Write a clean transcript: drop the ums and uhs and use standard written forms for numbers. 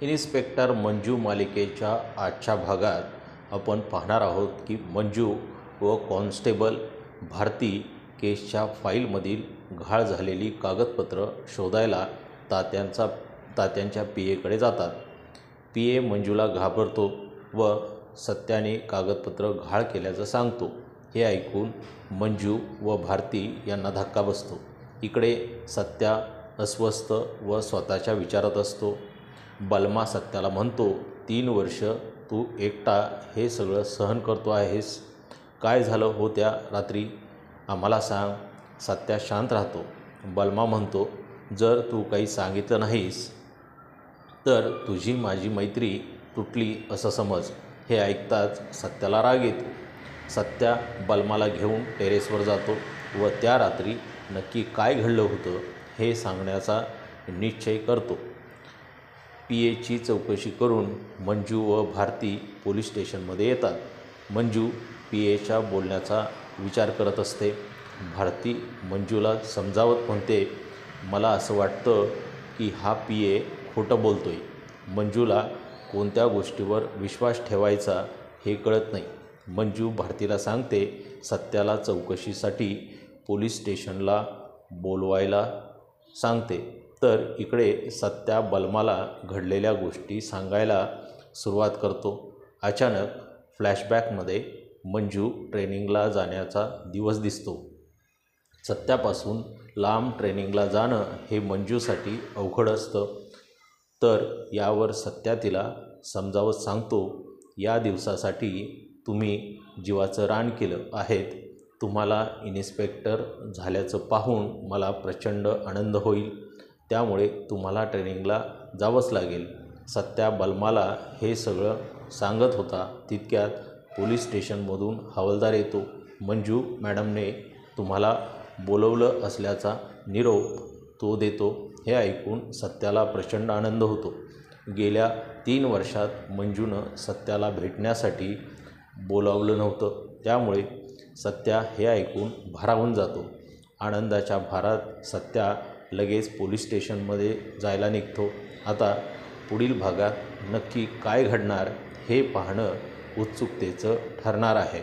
Inspector Manju मालिकेच्या आजच्या भागात आपण पाहणार आहोत की मंजू व कॉन्स्टेबल भारती केसच्या फाईलमधील घाळ झालेली कागदपत्र शोधायला तात्यांच्या पीएकडे जातात. पीए मंजूला घाबरतो व सत्याने कागदपत्र घाळ केल्याचं सांगतो. हे ऐकून मंजू व भारती यांना धक्का बसतो. इकडे सत्या अस्वस्थ व स्वतःच्या विचारात असतो. बलमा सत्याला म्हणतो, 3 वर्ष तू एकटा हे सगळं सहन करतो आहेस. काय झालं हो त्या रात्री, आम्हाला सांग. सत्या शांत राहतो. बलमा म्हणतो, जर तू काही सांगितलं नाहीस तर तुझी माझी मैत्री तुटली असं समज. हे ऐकताच सत्याला राग येतो. सत्या बलमाला घेऊन टेरेसवर जातो व त्या रात्री नक्की काय घडलं होतं हे सांगण्याचा निश्चय करतो. पीएची चौकशी करून मंजू व भारती पोलीस स्टेशनमध्ये येतात. मंजू पीएच्या बोलण्याचा विचार करत असते. भारती मंजूला समजावत म्हणते, मला असं वाटतं की हा पीए खोटं बोलतोय. मंजूला कोणत्या गोष्टीवर विश्वास ठेवायचा हे कळत नाही. मंजू भारतीला सांगते, सत्याला चौकशीसाठी पोलीस स्टेशनला बोलवायला सांगते. तर इकडे सत्या बलमाला घडलेल्या गोष्टी सांगायला सुरुवात करतो. अचानक फ्लॅशबॅकमध्ये मंजू ट्रेनिंगला जाण्याचा दिवस दिसतो. सत्यापासून लांब ट्रेनिंगला जाणं हे मंजूसाठी अवघड असतं. तर यावर सत्या तिला समजावत सांगतो, या दिवसासाठी तुम्ही जीवाचं रान केलं आहेत. तुम्हाला इन्स्पेक्टर झाल्याचं पाहून मला प्रचंड आनंद होईल. त्यामुळे तुम्हाला ट्रेनिंगला जावंच लागेल. सत्या बलमाला हे सगळं सांगत होता तितक्यात पोलीस स्टेशनमधून हवालदार येतो. मंजू मॅडमने तुम्हाला बोलवलं असल्याचा निरोप तो देतो. हे ऐकून सत्याला प्रचंड आनंद होतो. गेल्या 3 वर्षात मंजूनं सत्याला भेटण्यासाठी बोलावलं नव्हतं. त्यामुळे सत्या हे ऐकून भारावून जातो. आनंदाच्या भारात सत्या लगेच पोलीस स्टेशनमध्ये जायला निघतो. आता पुढील भागात नक्की काय घडणार हे पाहणं उत्सुकतेचं ठरणार आहे.